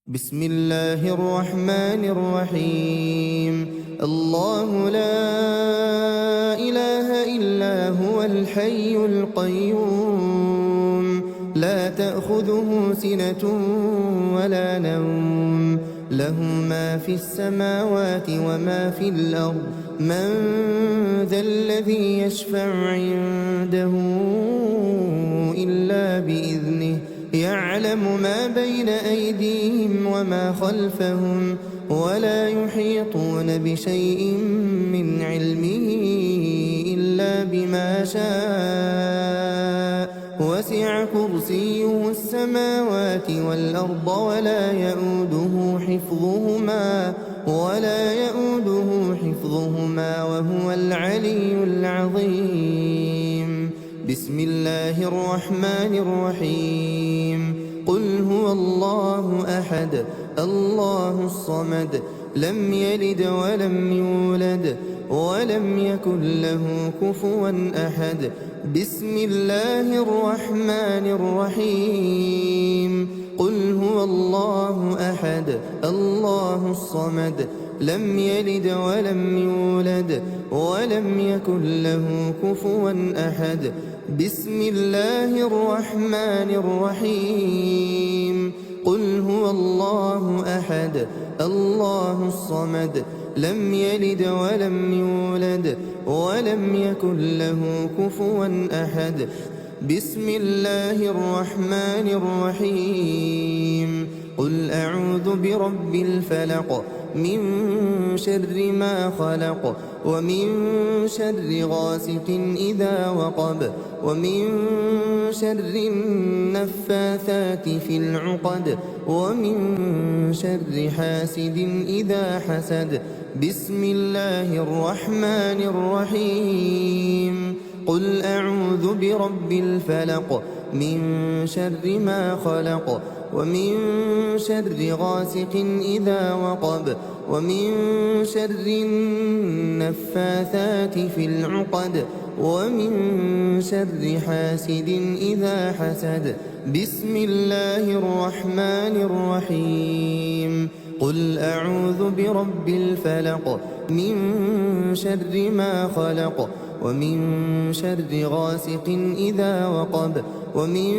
بسم الله الرحمن الرحيم. الله لا إله إلا هو الحي القيوم لا تأخذه سنة ولا نوم له ما في السماوات وما في الأرض من ذا الذي يشفع عنده إلا بإذنه يعلم ما بين أيديهم وما خلفهم ولا يحيطون بشيء من علمه إلا بما شاء وسع كرسيه السماوات والأرض ولا يؤوده حفظهما وهو العلي العظيم. بسم الله الرحمن الرحيم. قل هو الله أحد الله الصمد لم يلد ولم يولد ولم يكن له كفوا أحد. بسم الله الرحمن الرحيم. قل هو الله أحد الله الصمد لم يلد ولم يولد ولم يكن له كفوا أحد. بسم الله الرحمن الرحيم. قل هو الله أحد الله الصمد لم يلد ولم يولد ولم يكن له كفوا أحد. بسم الله الرحمن الرحيم. قل أعوذ برب الفلق من شر ما خلق ومن شر غاسق إذا وقب ومن شر النفاثات في العقد ومن شر حاسد إذا حسد. بسم الله الرحمن الرحيم. قل أعوذ برب الفلق من شر ما خلق ومن شر غاسق إذا وقب ومن شر النفاثات في العقد ومن شر حاسد إذا حسد. بسم الله الرحمن الرحيم. قل أعوذ برب الفلق من شر ما خلق ومن شر غاسق إذا وقب ومن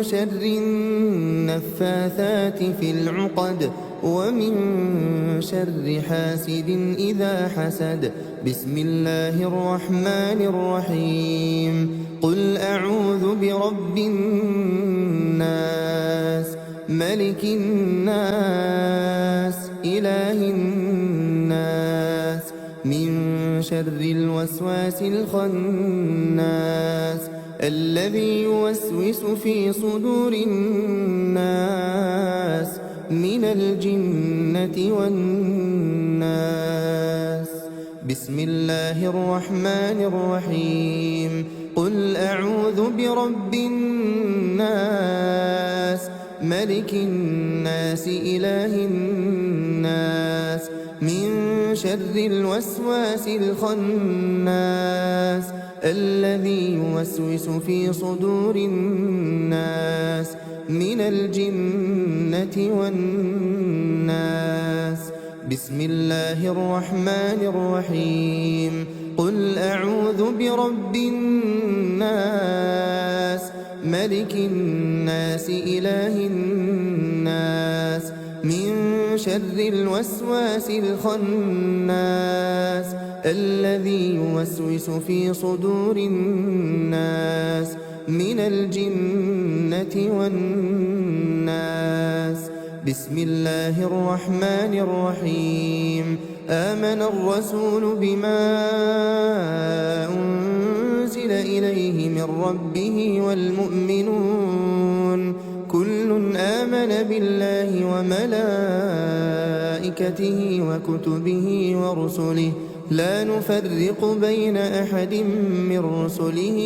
شر النفاثات في العقد ومن شر حاسد إذا حسد. بسم الله الرحمن الرحيم. قل أعوذ برب الناس ملك الناس إله الناس من شر الوسواس الخناس الذي يوسوس في صدور الناس من الجنة والناس. بسم الله الرحمن الرحيم. قل أعوذ برب الناس ملك الناس إله الناس من شر الوسواس الخناس الذي يوسوس في صدور الناس من الجنة والناس. بسم الله الرحمن الرحيم. قل أعوذ برب الناس ملك الناس إله الناس من شر الوسواس الخناس الذي يوسوس في صدور الناس من الجنة والناس. بسم الله الرحمن الرحيم. آمن الرسول بما أنزل إليه من ربه والمؤمنون كل آمن بالله وملائكته وكتبه ورسله لا نفرق بين أحد من رسله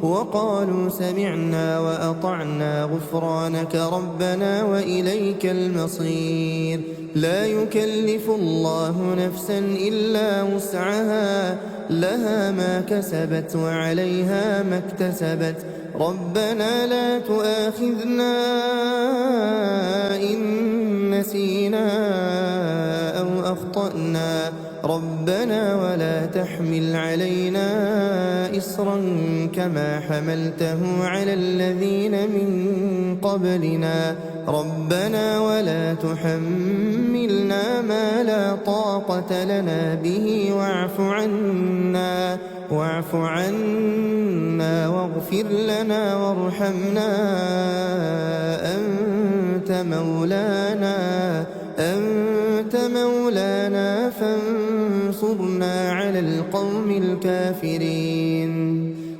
وقالوا سمعنا وأطعنا غفرانك ربنا وإليك المصير. لا يكلف الله نفسا إلا وسعها لها ما كسبت وعليها ما اكتسبت. ربنا لا تؤاخذنا إن ربنا ولا تحمل علينا إصرا كما حملته على الذين من قبلنا ربنا ولا تحملنا ما لا طاقة لنا به واعف عنا واغفر لنا وارحمنا أنت مولانا فانصرنا على القوم الكافرين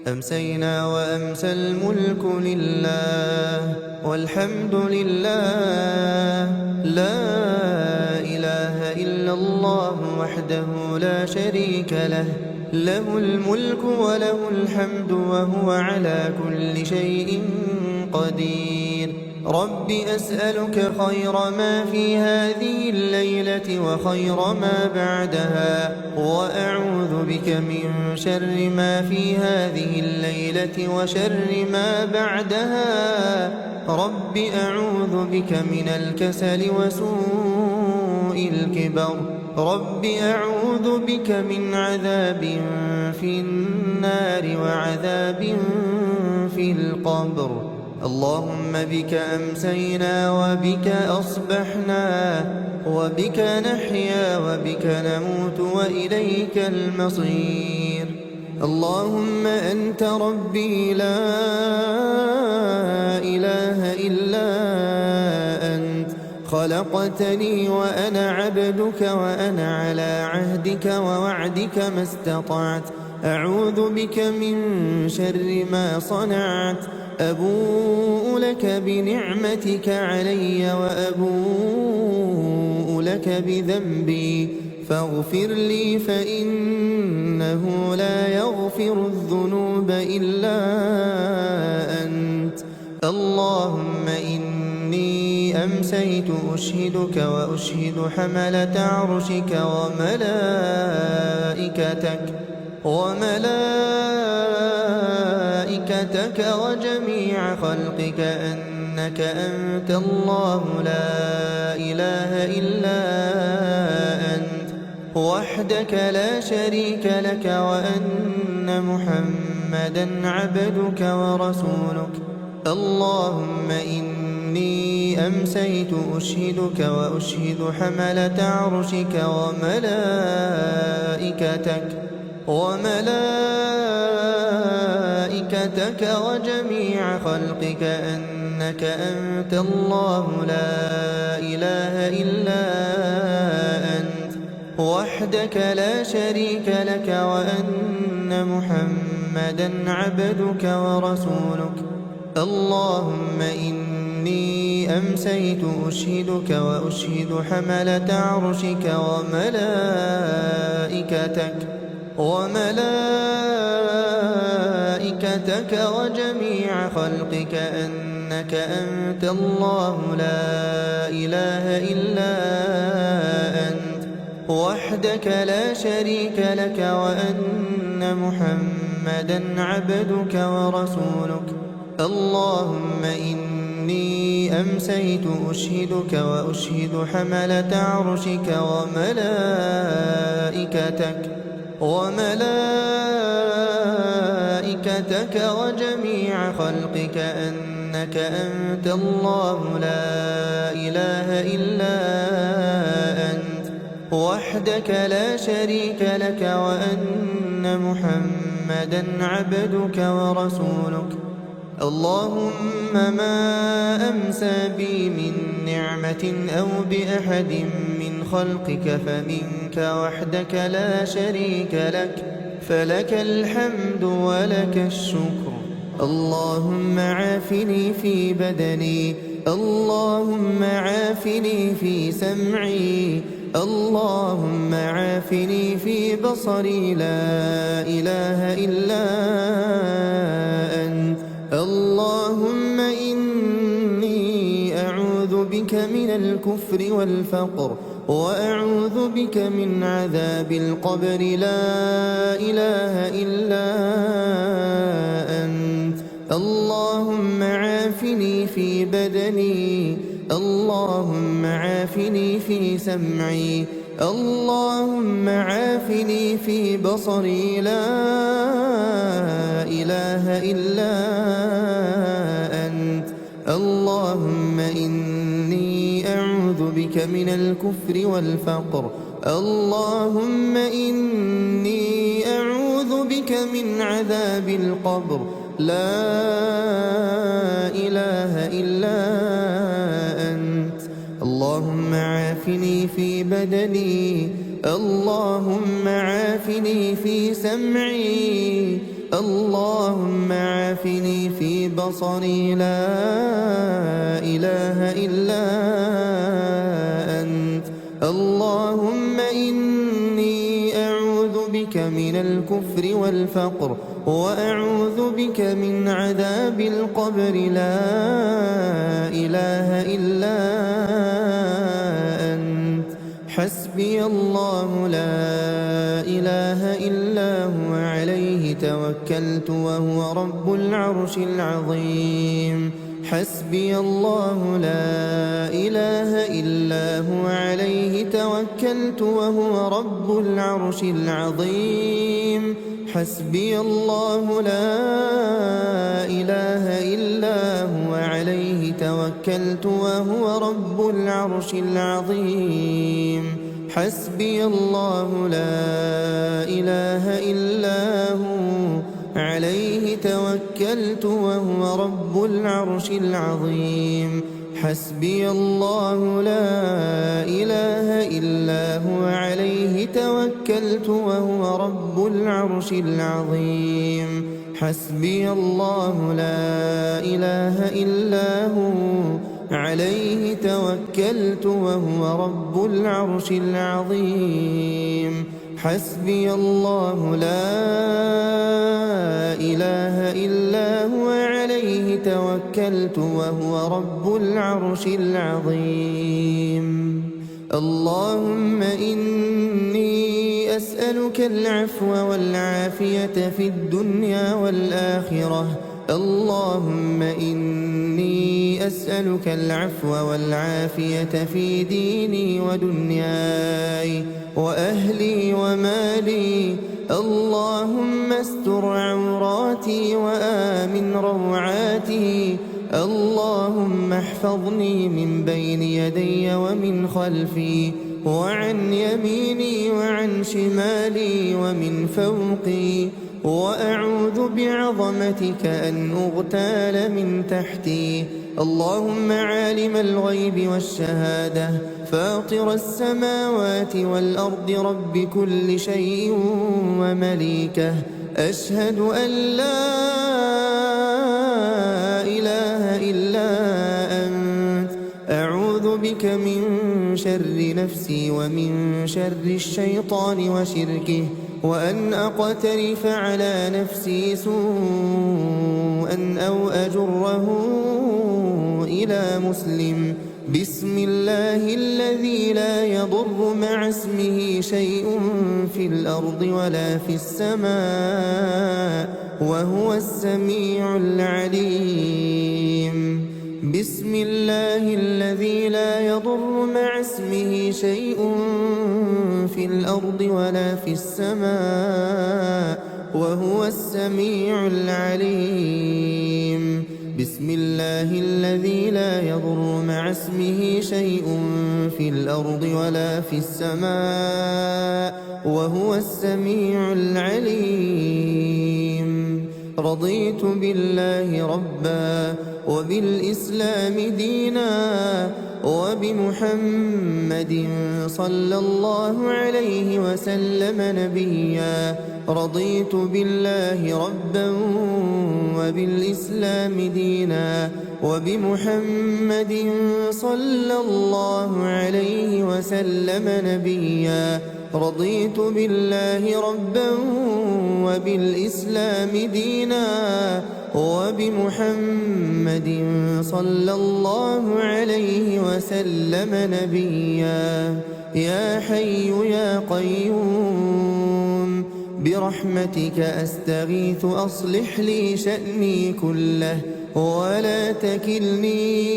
أمسينا وأمسى الملك لله والحمد لله لا إله إلا الله وحده لا شريك له له الملك وله الحمد وهو على كل شيء قدير رب أسألك خير ما في هذه الليلة وخير ما بعدها وأعوذ بك من شر ما في هذه الليلة وشر ما بعدها رب أعوذ بك من الكسل وسوء الكبر رب أعوذ بك من عذاب في النار وعذاب في القبر اللهم بك أمسينا وبك أصبحنا وبك نحيا وبك نموت وإليك المصير اللهم أنت ربي لا إله إلا أنت خلقتني وأنا عبدك وأنا على عهدك ووعدك ما استطعت أعوذ بك من شر ما صنعت أبوء لك بنعمتك علي وأبوء لك بذنبي فاغفر لي فإنه لا يغفر الذنوب إلا أنت اللهم إني أمسيت أشهدك وأشهد حملة عرشك وملائكتك وجميع خلقك أنك أنت الله لا إله إلا أنت وحدك لا شريك لك وأن محمدا عبدك ورسولك اللهم إني أمسيت أشهدك وأشهد حملة عرشك وملائكتك وجميع خلقك أنك أنت الله لا إله إلا أنت وحدك لا شريك لك وأن محمدا عبدك ورسولك اللهم إني أمسيت أشهدك وأشهد حملة عرشك وملائكتك وجميع خلقك أنك أنت الله لا إله إلا أنت وحدك لا شريك لك وأن محمدا عبدك ورسولك اللهم إني أمسيت أشهدك وأشهد حملة عرشك وملائكتك وجميع خلقك أنك أنت الله لا إله إلا أنت وحدك لا شريك لك وأن محمدا عبدك ورسولك اللهم ما أمسى بي من نعمة أو بأحد من خلقك فمنك وحدك لا شريك لك فلك الحمد ولك الشكر اللهم عافني في بدني اللهم عافني في سمعي اللهم عافني في بصري لا إله إلا أنت اللهم إني أعوذ بك من الكفر والفقر وأعوذ بك من عذاب القبر لا إله إلا أنت اللهم عافني في بدني اللهم عافني في سمعي اللهم عافني في بصري لا إله إلا أنت. اللهم إني أعوذ بك من الكفر والفقر. اللهم إني أعوذ بك من عذاب القبر لا إله إلا أنت. اللهم عافني في بدني. اللهم عافني في سمعي. اللهم عافني في بصري لا إله إلا أنت. اللهم إني أعوذ بك من الكفر والفقر وأعوذ بك من عذاب القبر لا إله إلا أنت. حسبي الله لا إله إلا هو عليه توكلت وهو رب العرش العظيم. حسبي الله لا إله إلا هو عليه توكلت وهو رب العرش العظيم. حسبي الله لا إله إلا هو عليه توكلت وهو رب العرش العظيم. حسبي الله لا إله إلا هو عليه توكلت وهو رب العرش العظيم. حسبي الله لا إله إلا هو عليه توكلت وهو رب العرش العظيم. حسبي الله لا إله إلا هو عليه توكلت وهو رب العرش العظيم. حسبي الله لا إله إلا هو عليه توكلت وهو رب العرش العظيم. اللهم إني أسألك العفو والعافية في الدنيا والآخرة. اللهم إني أسألك العفو والعافية في ديني ودنياي وأهلي ومالي. اللهم استر عوراتي وآمن روعاتي. اللهم احفظني من بين يدي ومن خلفي وعن يميني وعن شمالي ومن فوقي. وأعوذ بعظمتك أن أغتال من تحتي. اللهم عالم الغيب والشهادة فاطر السماوات والأرض رب كل شيء ومليكه. أشهد أن لا إله إلا أنت. أعوذ بك من شر نفسي ومن شر الشيطان وشركه وأن أقترف على نفسي سوءا أو أجره إلى مسلم. بسم الله الذي لا يضر مع اسمه شيء في الأرض ولا في السماء وهو السميع العليم. بسم الله الذي لا يضر مع اسمه شيء في الأرض ولا في السماء وهو السميع العليم. بسم الله الذي لا يضر مع اسمه شيء في الأرض ولا في السماء وهو السميع العليم. رضيت بالله ربا وبالإسلام دينا وبمحمد صلى الله عليه وسلم نبيا. رضيت بالله ربا وبالإسلام دينا وبمحمد صلى الله عليه وسلم نبيا. رضيت بالله ربا وبالإسلام دينا وبمحمد صلى الله عليه وسلم نبيا. يا حي يا قيوم برحمتك أستغيث أصلح لي شأني كله ولا تكلني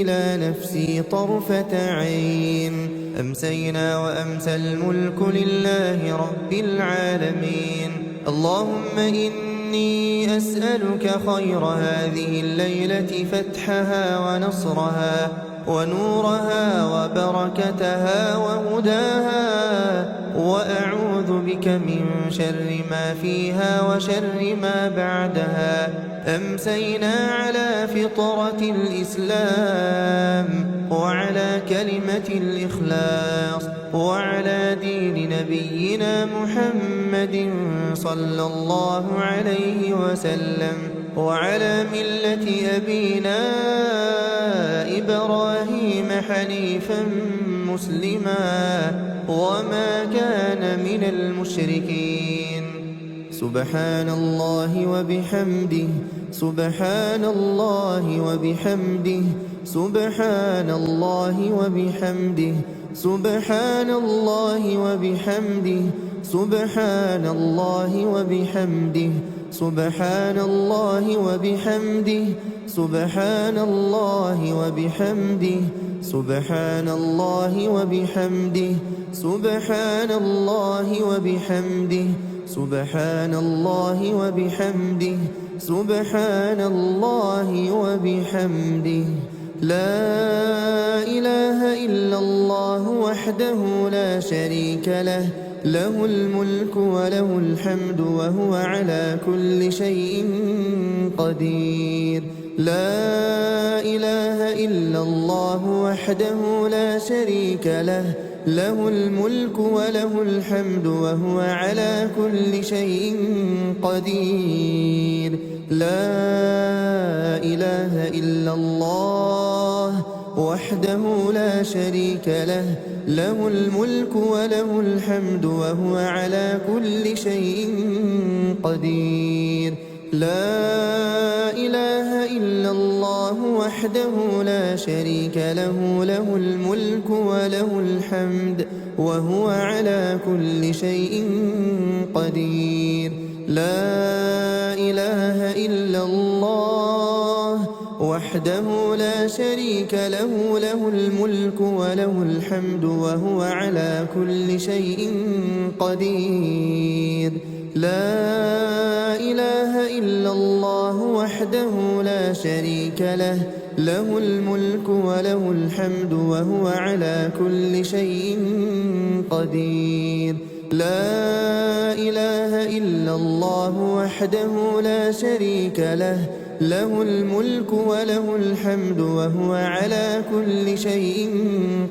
إلى نفسي طرفة عين. أمسينا وأمسى الملك لله رب العالمين. اللهم إني أسألك خير هذه الليلة فتحها ونصرها ونورها وبركتها وهداها، وأعوذ بك من شر ما فيها وشر ما بعدها. أمسينا على فطرة الإسلام وعلى كلمة الإخلاص وعلى دين نبينا محمد صلى الله عليه وسلم، وعلى ملة أبينا إبراهيم حنيفا مسلما وما كان من المشركين. سبحان الله وبحمده، سبحان الله وبحمده، سبحان الله وبحمده، سبحان الله وبحمده، سبحان الله وبحمده، سبحان الله وبحمده، سبحان الله وبحمده، سبحان الله وبحمده، سبحان الله وبحمده، سبحان الله وبحمده، سبحان الله وبحمده. لا إله إلا الله وحده لا شريك له، له الملك وله الحمد وهو على كل شيء قدير. لا إله إلا الله وحده لا شريك له، له الملك وله الحمد وهو على كل شيء قدير. لا إله إلا الله وحده لا شريك له، له الملك وله الحمد وهو على كل شيء قدير. لا إله إلا الله وحده لا شريك له، له الملك وله الحمد وهو على كل شيء قدير. لا إله إلا الله وحده لا شريك له، له الملك وله الحمد وهو على كل شيء قدير. لا إله إلا الله وحده لا شريك له، له الملك وله الحمد وهو على كل شيء قدير. لا إله إلا الله وحده لا شريك له، له الملك وله الحمد وهو على كل شيء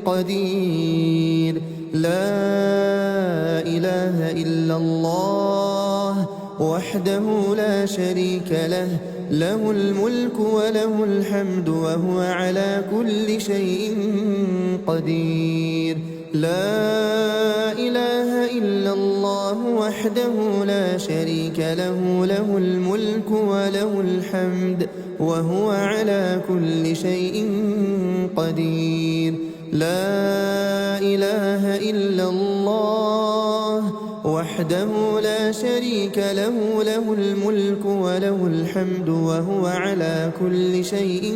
قدير. لا إله إلا الله وحده لا شريك له، له الملك وله الحمد وهو على كل شيء قدير. لا إله إلا الله وحده لا شريك له، له الملك وله الحمد وهو على كل شيء قدير. لا إله إلا الله وحده لا شريك له، له الملك وله الحمد وهو على كل شيء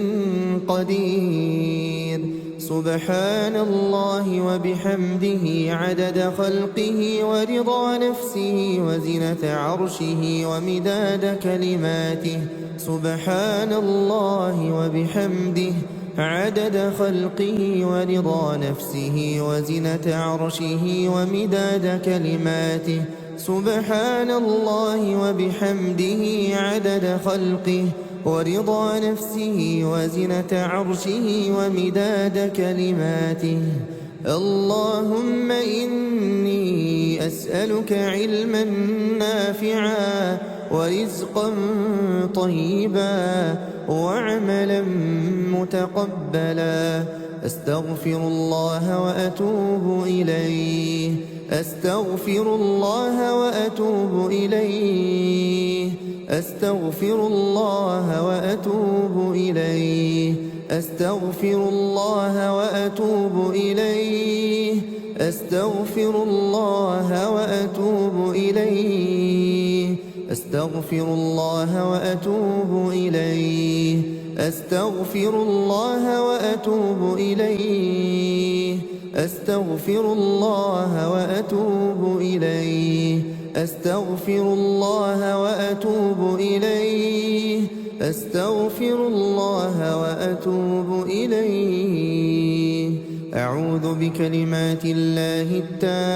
قدير. سبحان الله وبحمده عدد خلقه ورضا نفسه وزنة عرشه ومداد كلماته. سبحان الله وبحمده عدد خلقه ورضا نفسه وزنة عرشه ومداد كلماته. سبحان الله وبحمده عدد خلقه ورضا نفسه وزنة عرشه ومداد كلماته. اللهم إني أسألك علما نافعا ورزقا طيبا وعملا متقبلا. أستغفر الله وأتوب إليه، أستغفر الله وأتوب إليه، أستغفر الله وأتوب إليه، أستغفر الله وأتوب إليه، أستغفر الله وأتوب إليه، أستغفر الله وأتوب إليه أستغفر الله وأتوب إليه أستغفر الله وأتوب إليه أستغفر الله وأتوب إليه أستغفر الله وأتوب إليه أعوذ بكلمات الله التامات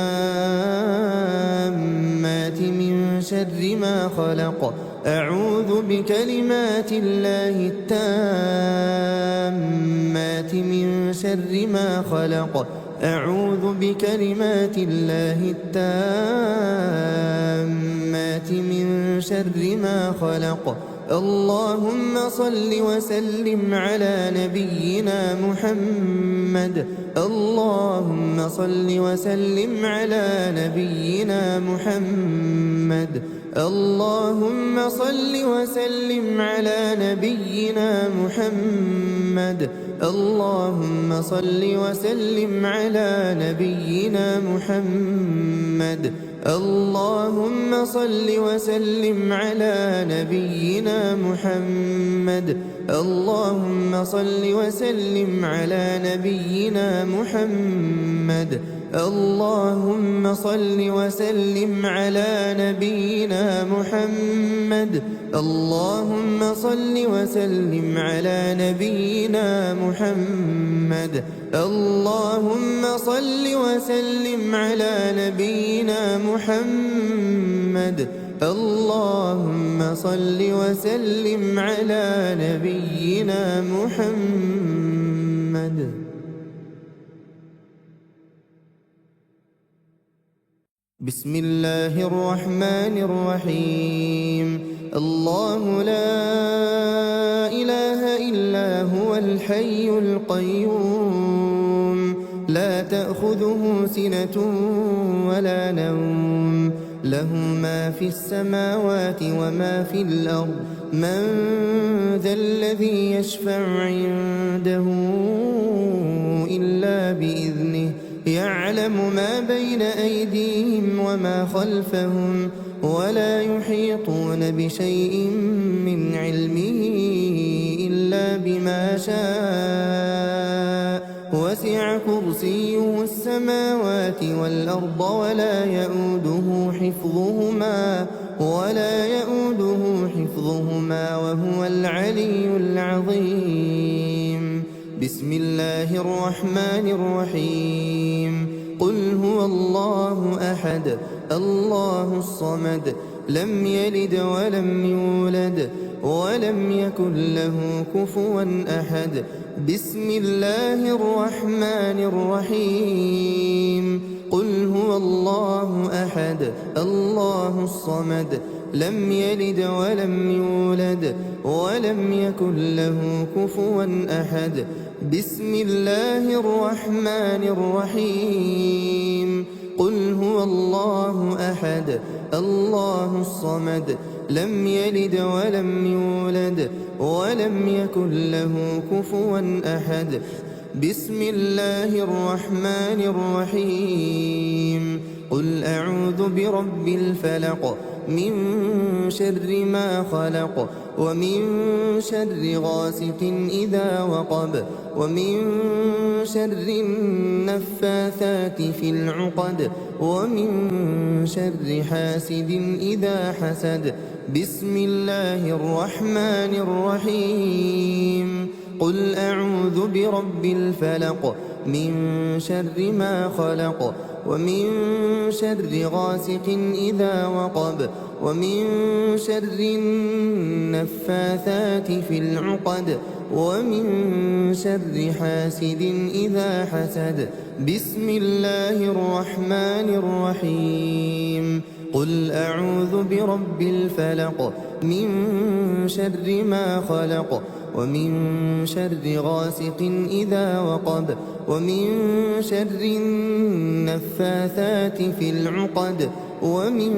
من شر ما خلق أعوذ بكلمات الله التامات من شر ما خلق أعوذ بكلمات الله التامات من شر ما خلق اللهم صل وسلم على نبينا محمد اللهم صل وسلم على نبينا محمد اللهم صل وسلم على نبينا محمد اللهم صل وسلم على نبينا محمد اللهم صل وسلم على نبينا محمد اللهم صل وسلم على نبينا محمد اللهم صل وسلم على نبينا محمد اللهم صل وسلم على نبينا محمد اللهم صل وسلم على نبينا محمد اللهم صل وسلم على نبينا محمد. بسم الله الرحمن الرحيم الله لا إله إلا هو الحي القيوم لا تأخذه سنة ولا نوم له ما في السماوات وما في الأرض من ذا الذي يشفع عنده إلا بإذنه يعلم ما بين أيديهم وما خلفهم ولا يحيطون بشيء من علمه إلا بما شاء وسع كرسيه السماوات والأرض ولا يؤوده حفظهما وهو العلي العظيم. بسم الله الرحمن الرحيم قل هو الله أحد الله الصمد لم يلد ولم يولد ولم يكن له كفوا أحد. بسم الله الرحمن الرحيم قل هو الله أحد الله الصمد لم يلد ولم يولد ولم يكن له كفوا أحد. بسم الله الرحمن الرحيم قل هو الله أحد الله الصمد لم يلد ولم يولد ولم يكن له كفوا أحد. بسم الله الرحمن الرحيم قل أعوذ برب الفلق من شر ما خلق ومن شر غاسق إذا وقب ومن شر النفاثات في العقد ومن شر حاسد إذا حسد. بسم الله الرحمن الرحيم قل أعوذ برب الفلق من شر ما خلق ومن شر غاسق إذا وقب ومن شر النفاثات في العقد ومن شر حاسد إذا حسد. بسم الله الرحمن الرحيم قل أعوذ برب الفلق من شر ما خلق ومن شر غاسق إذا وقب ومن شر النفاثات في العقد ومن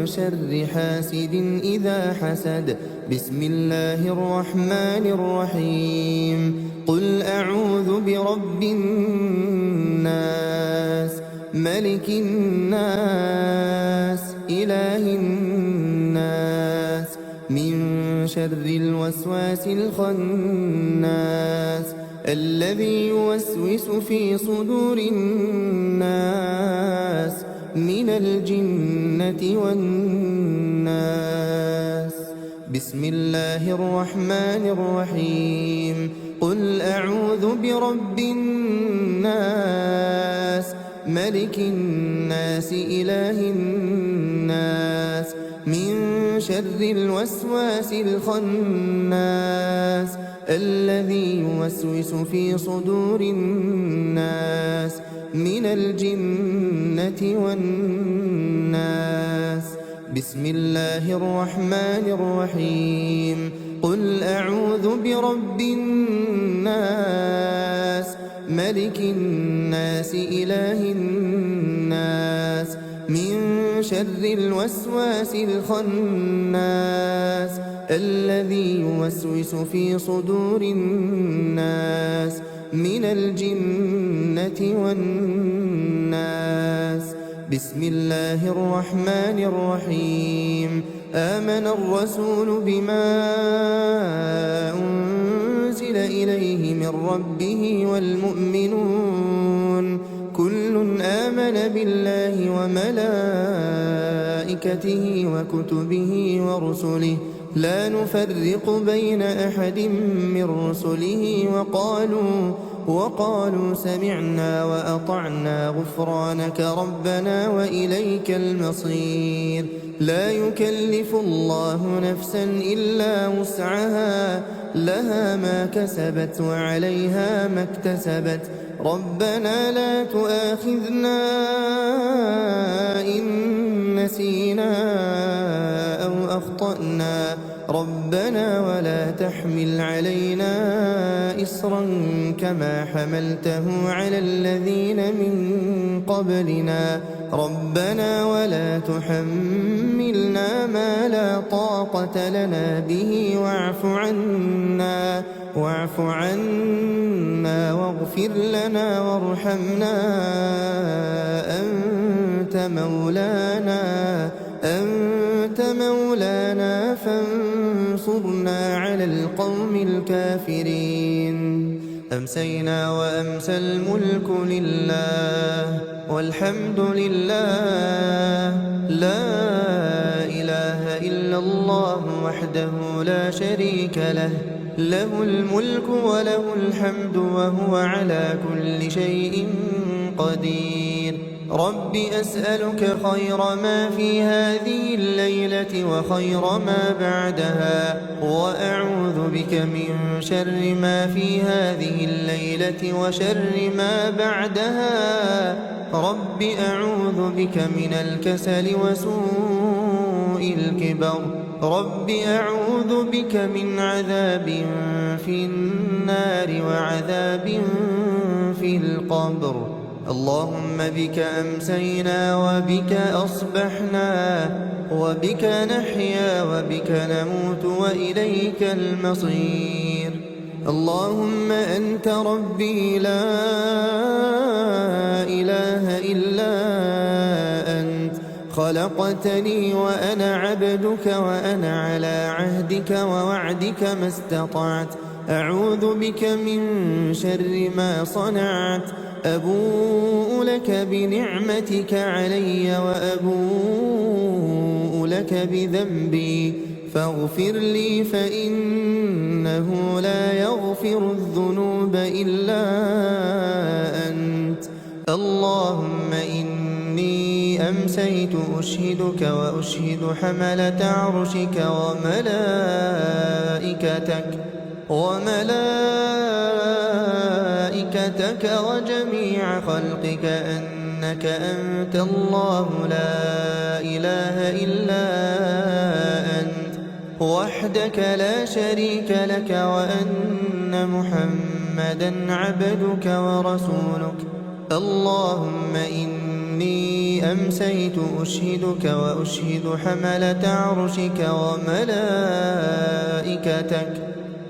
شر حاسد إذا حسد. بسم الله الرحمن الرحيم قل أعوذ برب الناس ملك الناس إله الناس شر الوسواس الخناس الذي يوسوس في صدور الناس من الجنة والناس. بسم الله الرحمن الرحيم. قل أعوذ برب الناس ملك الناس إله الناس من شر الوسواس الخناس الذي يوسوس في صدور الناس من الجنة والناس. بسم الله الرحمن الرحيم. قل أعوذ برب الناس ملك الناس إله الناس من شر الوسواس الخناس الذي يوسوس في صدور الناس من الجنة والناس. بسم الله الرحمن الرحيم. آمن الرسول بما أنزل إليه من ربه والمؤمنون كل آمن بالله وملائكته وكتبه ورسله لا نفرق بين أحد من رسله وقالوا سمعنا وأطعنا غفرانك ربنا وإليك المصير. لا يكلف الله نفسا إلا وسعها لها ما كسبت وعليها ما اكتسبت ربنا لا تؤاخذنا إن نسينا أو أخطأنا ربنا ولا تحمل علينا إصرا كما حملته على الذين من قبلنا ربنا ولا تحملنا ما لا طاقة لنا به واعف عنا واغفر لنا وارحمنا أنت مولانا فانصرنا على القوم الكافرين. أمسينا وأمسى الملك لله والحمد لله لا إله إلا الله وحده لا شريك له له الملك وله الحمد وهو على كل شيء قدير. رب أسألك خير ما في هذه الليلة وخير ما بعدها وأعوذ بك من شر ما في هذه الليلة وشر ما بعدها. رب أعوذ بك من الكسل وسوء الكبر. رب أعوذ بك من عذاب في النار وعذاب في القبر. اللهم بك أمسينا وبك أصبحنا وبك نحيا وبك نموت وإليك المصير. اللهم أنت ربي لا إله إلا أنت خلقتني وأنا عبدك وأنا على عهدك ووعدك ما استطعت. أعوذ بك من شر ما صنعت. أبوء لك بنعمتك علي وأبوء لك بذنبي فاغفر لي فإنه لا يغفر الذنوب إلا أنت. اللهم إني أمسيت أشهدك وأشهد حملة عرشك وملائكتك وجميع خلقك أنك أنت الله لا إله إلا أنت وحدك لا شريك لك وأن محمدا عبدك ورسولك. اللهم إني أمسيت أشهدك وأشهد حملة عرشك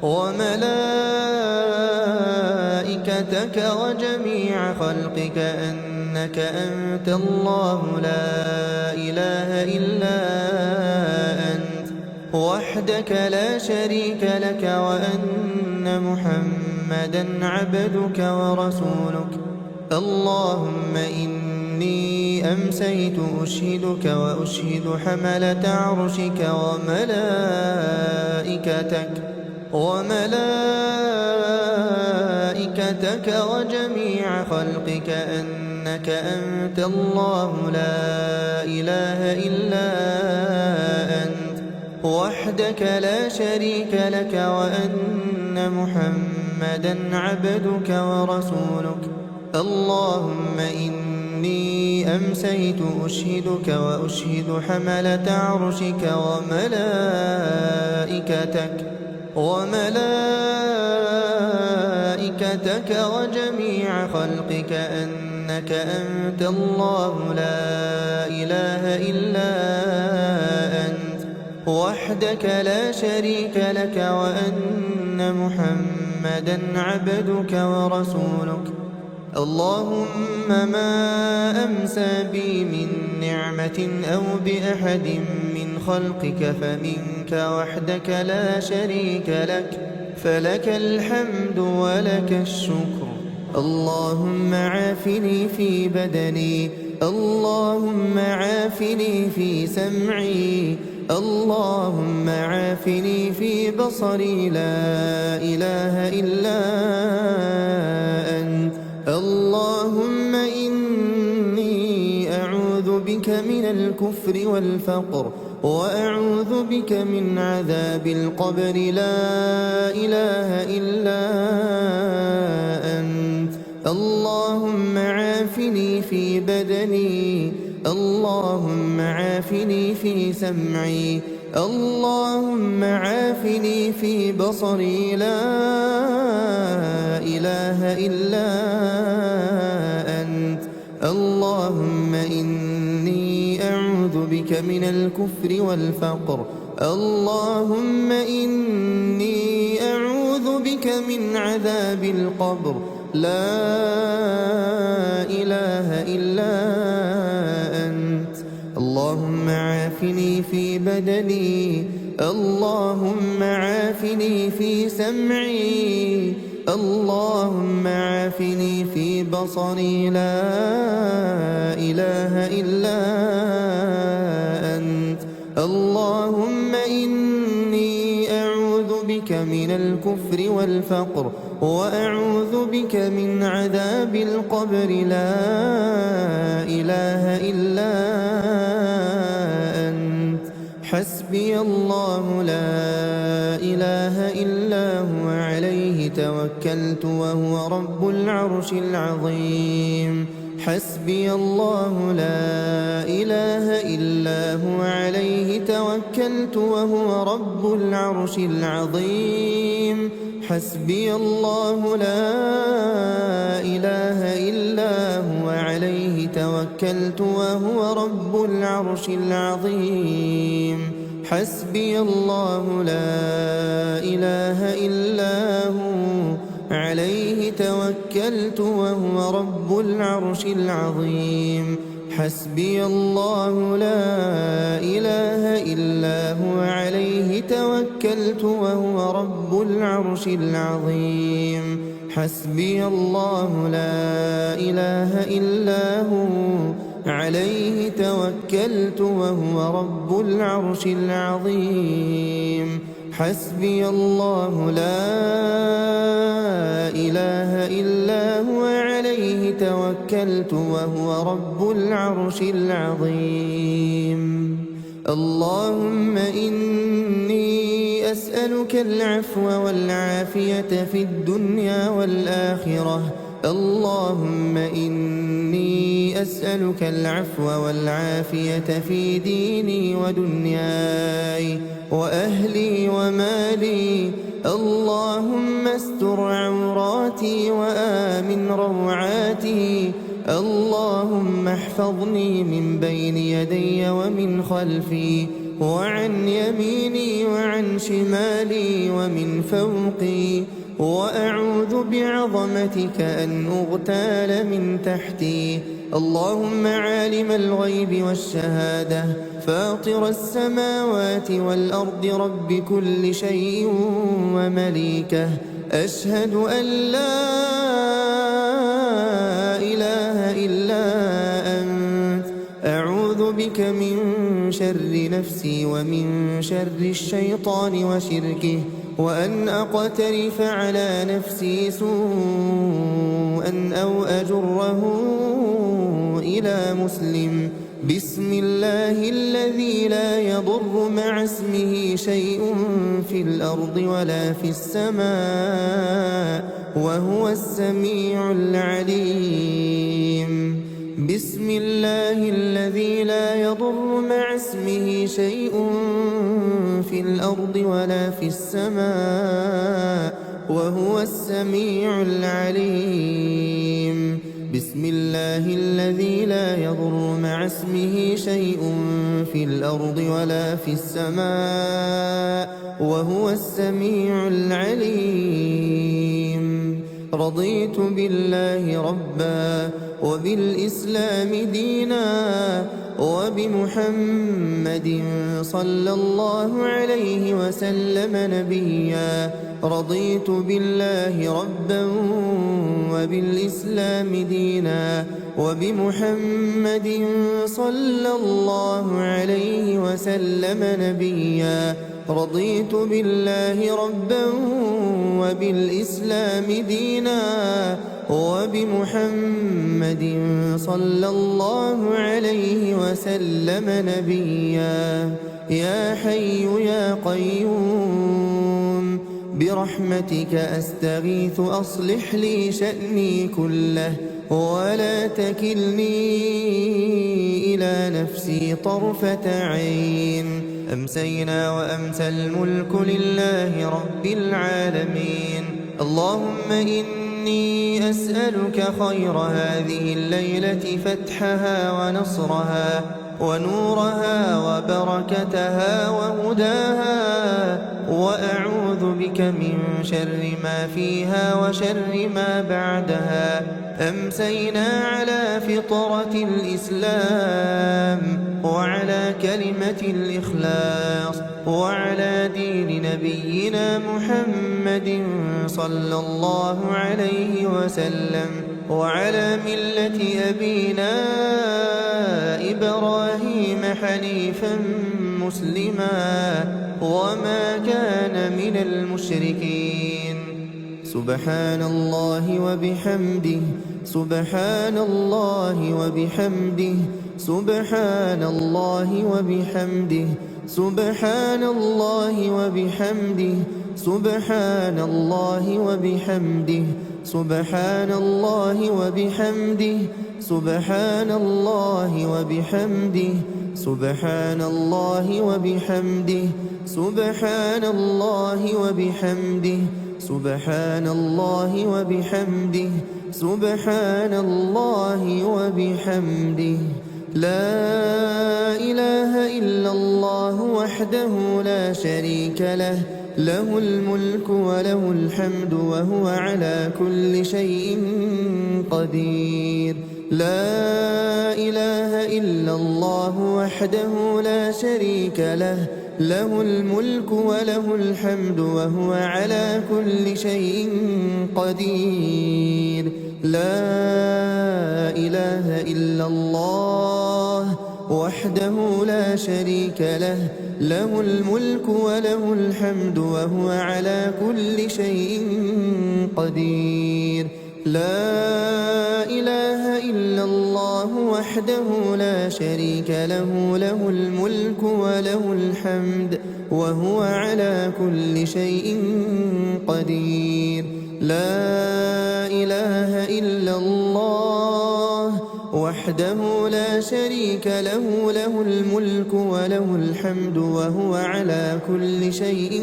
وملائكتك وجميع خلقك أنك أنت الله لا إله إلا أنت وحدك لا شريك لك وأن محمدا عبدك ورسولك. اللهم إني أمسيت أشهدك وأشهد حملة عرشك وملائكتك وجميع خلقك أنك أنت الله لا إله إلا أنت وحدك لا شريك لك وأن محمدا عبدك ورسولك. اللهم إني أمسيت أشهدك وأشهد حملة عرشك وملائكتك وجميع خلقك أنك أنت الله لا إله إلا أنت وحدك لا شريك لك وأن محمدا عبدك ورسولك. اللهم ما أمسى بي من نعمة أو بأحد من خلقك فمنك وحدك لا شريك لك، فلك الحمد ولك الشكر. اللهم عافني في بدني، اللهم عافني في سمعي، اللهم عافني في بصري، لا إله إلا أنت. اللهم إني أعوذ بك من الكفر والفقر، وأعوذ بك من عذاب القبر، لا إله إلا أنت. اللهم عافني في بدني، اللهم عافني في سمعي، اللهم عافني في بصري، لا إله إلا أنت. اللهم إني أعوذ بك من الكفر والفقر، اللهم إني أعوذ بك من عذاب القبر، لا إله إلا أنت. اللهم عافني في بدني، اللهم عافني في سمعي، اللهم عافني في بصري، لا إله إلا أنت. اللهم إني أعوذ بك من الكفر والفقر، وأعوذ بك من عذاب القبر، لا إله إلا أنت. حسبي الله لا إله إلا هو، عليه توكلت وهو رب العرش العظيم. حسبي الله لا إله إلا هو، عليه توكلت وهو رب العرش العظيم. حسبي الله لا إله إلا هو، عليه توكلت وهو رب العرش العظيم. حسبي الله لا إله إلا هو، عليه توكلت وهو رب العرش العظيم. حسبي الله لا إله إلا هو، عليه توكلت وهو رب العرش العظيم. حسبي الله لا إله إلا هو، عليه توكلت وهو رب العرش العظيم. حسبي الله لا إله إلا هو، عليه توكلت وهو رب العرش العظيم. اللهم إني أسألك العفو والعافية في الدنيا والآخرة. اللهم إني أسألك العفو والعافية في ديني ودنياي وأهلي ومالي. اللهم استر عوراتي وآمن روعاتي. اللهم احفظني من بين يدي ومن خلفي وعن يميني وعن شمالي ومن فوقي. وأعوذ بعظمتك أن أغتال من تحتي. اللهم عالم الغيب والشهادة فاطر السماوات والأرض رب كل شيء ومليكه، أشهد أن لا إله إلا أنت، أعوذ بك من شر نفسي ومن شر الشيطان وشركه، وأن أقترف على نفسي سوءا أو أجره إلى مسلم. بسم الله الذي لا يضر مع اسمه شيء في الأرض ولا في السماء وهو السميع العليم. بسم الله الذي لا يضر مع اسمه شيء في الأرض ولا في السماء وهو السميع العليم. بسم الله الذي لا يضر مع اسمه شيء في الأرض ولا في السماء وهو السميع العليم. رضيت بالله ربا وبالإسلام دينا وبمحمد صلى الله عليه وسلم نبيا. رضيت بالله ربا وبالإسلام دينا وبمحمد صلى الله عليه وسلم نبيا. رضيت بالله ربا وبالإسلام دينا وبمحمد صلى الله عليه وسلم نبيا. يا حي يا قيوم برحمتك أستغيث أصلح لي شأني كله ولا تكلني إلى نفسي طرفة عين. أمسينا وأمسى الملك لله رب العالمين. اللهم إني أسألك خير هذه الليلة فتحها ونصرها ونورها وبركتها وهداها، وأعوذ بك من شر ما فيها وشر ما بعدها. أمسينا على فطرة الإسلام وعلى كلمة الإخلاص وعلى دين نبينا محمد صلى الله عليه وسلم وعلى ملة أبينا إبراهيم حنيفا مسلما وما كان من المشركين. سبحان الله وبحمده سبحان الله وبحمده سبحان الله وبحمده سبحان الله وبحمده سبحان الله وبحمده سبحان الله وبحمده سبحان الله وبحمده سبحان الله وبحمده سبحان الله وبحمده سبحان الله وبحمده سبحان الله وبحمده. لا إله إلا الله وحده لا شريك له، له الملك وله الحمد وهو على كل شيء قدير. لا إله إلا الله وحده لا شريك له، له الملك وله الحمد وهو على كل شيء قدير. لا إله إلا الله وحده لا شريك له، له الملك وله الحمد وهو على كل شيء قدير. لا إله إلا الله وحده لا شريك له، له الملك وله الحمد وهو على كل شيء قدير. لا إله إلا الله وحده لا شريك له، له الملك وله الحمد وهو على كل شيء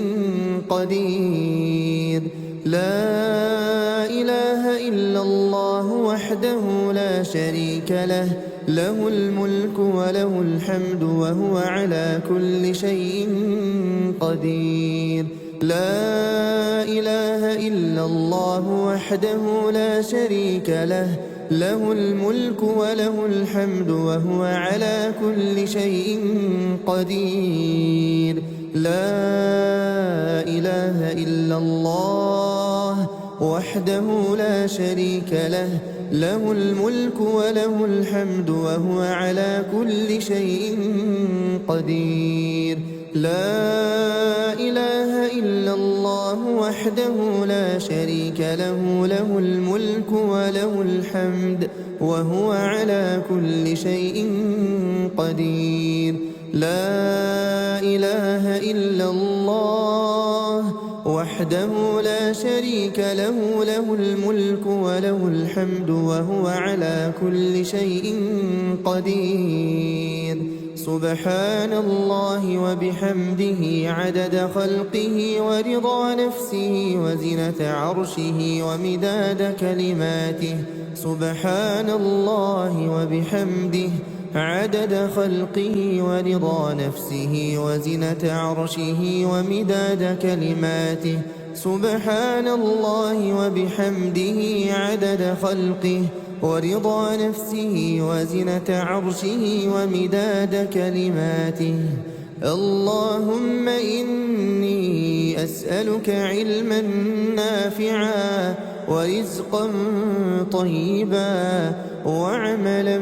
قدير. لا إله إلا الله وحده لا شريك له، له الملك وله الحمد وهو على كل شيء قدير. لا إله إلا الله وحده لا شريك له، له الملك وله الحمد وهو على كل شيء قدير. لا إله إلا الله وحده لا شريك له، له الملك وله الحمد وهو على كل شيء قدير. لا إله إلا الله وحده لا شريك له، له الملك وله الحمد وهو على كل شيء قدير. لا إله إلا الله وحده لا شريك له، له الملك وله الحمد وهو على كل شيء قدير. سبحان الله وبحمده عدد خلقه ورضا نفسه وزنة عرشه ومداد كلماته. سبحان الله وبحمده عدد خلقه ورضا نفسه وزنة عرشه ومداد كلماته. سبحان الله وبحمده عدد خلقه ورضا نفسه وزنة عرشه ومداد كلماته. اللهم إني أسألك علما نافعا ورزقا طيبا وعملا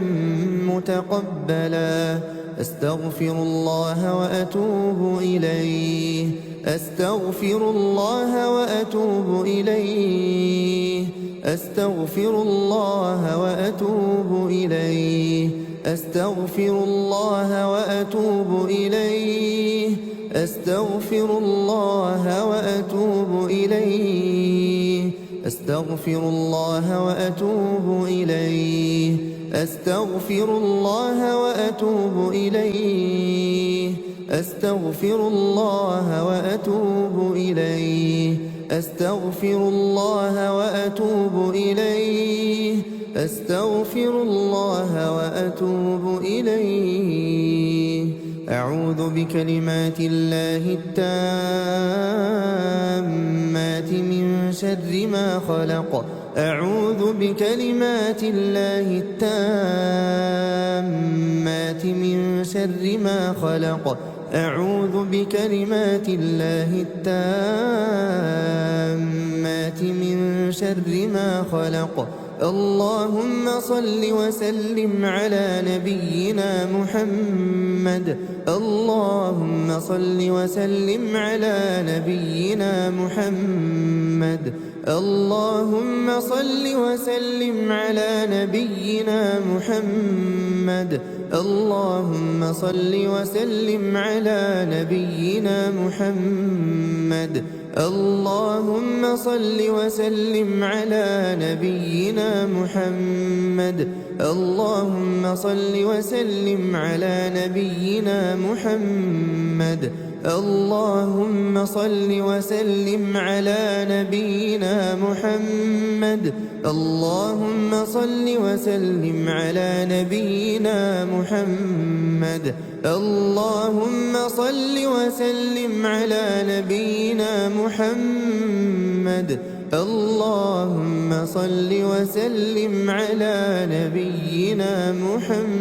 متقبلا. أستغفر الله وأتوب إليه، أستغفر الله وأتوب إليه، أستغفر الله وأتوب إليه، أستغفر الله وأتوب إليه، أستغفر الله وأتوب إليه، أستغفر الله وأتوب إليه، أستغفر الله وأتوب إليه، أستغفر الله وأتوب إليه، أستغفر الله وأتوب إليه، أستغفر الله وأتوب إليه. أعوذ بكلمات الله التامات من شر ما خلق. أعوذ بكلمات الله التامات من شر ما خلق. أعوذ بكلمات الله التامات من شر ما خلق. اللهم صل وسلم على نبينا محمد. اللهم صل وسلم على نبينا محمد. اللهم صل وسلم على نبينا محمد. اللهم صل وسلم على نبينا محمد. اللهم صل وسلم على نبينا محمد. اللهم صل وسلم على نبينا محمد. اللهم صل وسلم على نبينا محمد. اللهم صل وسلم على نبينا محمد. اللهم صل وسلم على نبينا محمد. اللهم صل وسلم على نبينا محمد.